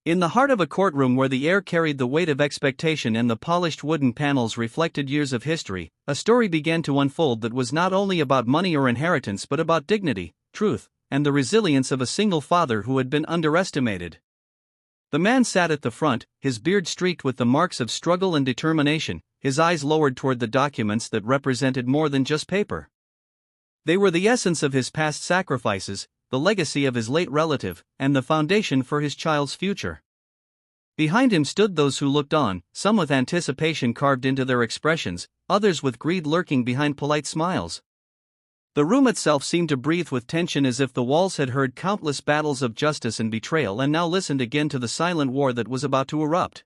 In the heart of a courtroom where the air carried the weight of expectation and the polished wooden panels reflected years of history, a story began to unfold that was not only about money or inheritance but about dignity, truth, and the resilience of a single father who had been underestimated. The man sat at the front, his beard streaked with the marks of struggle and determination, his eyes lowered toward the documents that represented more than just paper. They were the essence of his past sacrifices, the legacy of his late relative, and the foundation for his child's future. Behind him stood those who looked on, some with anticipation carved into their expressions, others with greed lurking behind polite smiles. The room itself seemed to breathe with tension, as if the walls had heard countless battles of justice and betrayal and now listened again to the silent war that was about to erupt.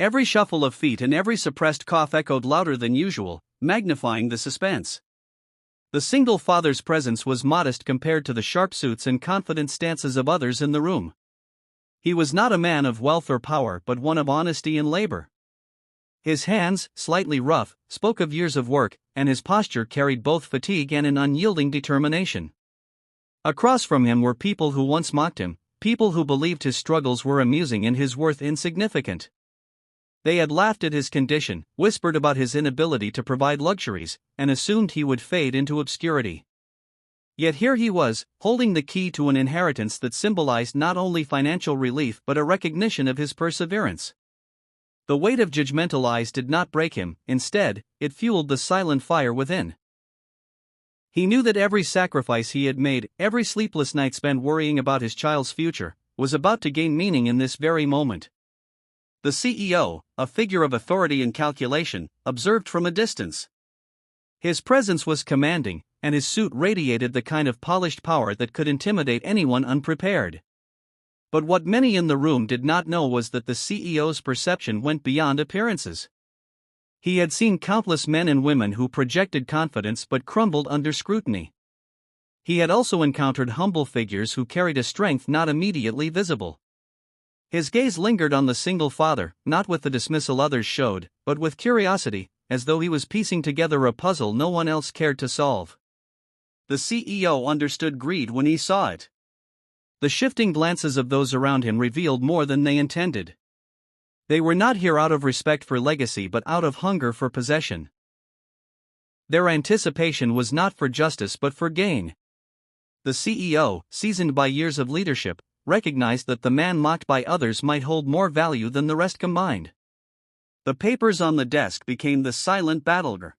Every shuffle of feet and every suppressed cough echoed louder than usual, magnifying the suspense. The single father's presence was modest compared to the sharp suits and confident stances of others in the room. He was not a man of wealth or power but one of honesty and labor. His hands, slightly rough, spoke of years of work, and his posture carried both fatigue and an unyielding determination. Across from him were people who once mocked him, people who believed his struggles were amusing and his worth insignificant. They had laughed at his condition, whispered about his inability to provide luxuries, and assumed he would fade into obscurity. Yet here he was, holding the key to an inheritance that symbolized not only financial relief but a recognition of his perseverance. The weight of judgmental eyes did not break him, instead, it fueled the silent fire within. He knew that every sacrifice he had made, every sleepless night spent worrying about his child's future, was about to gain meaning in this very moment. The CEO, a figure of authority and calculation, observed from a distance. His presence was commanding, and his suit radiated the kind of polished power that could intimidate anyone unprepared. But what many in the room did not know was that the CEO's perception went beyond appearances. He had seen countless men and women who projected confidence but crumbled under scrutiny. He had also encountered humble figures who carried a strength not immediately visible. His gaze lingered on the single father, not with the dismissal others showed, but with curiosity, as though he was piecing together a puzzle no one else cared to solve. The CEO understood greed when he saw it. The shifting glances of those around him revealed more than they intended. They were not here out of respect for legacy but out of hunger for possession. Their anticipation was not for justice but for gain. The CEO, seasoned by years of leadership, recognized that the man mocked by others might hold more value than the rest combined. The papers on the desk became the silent battleground.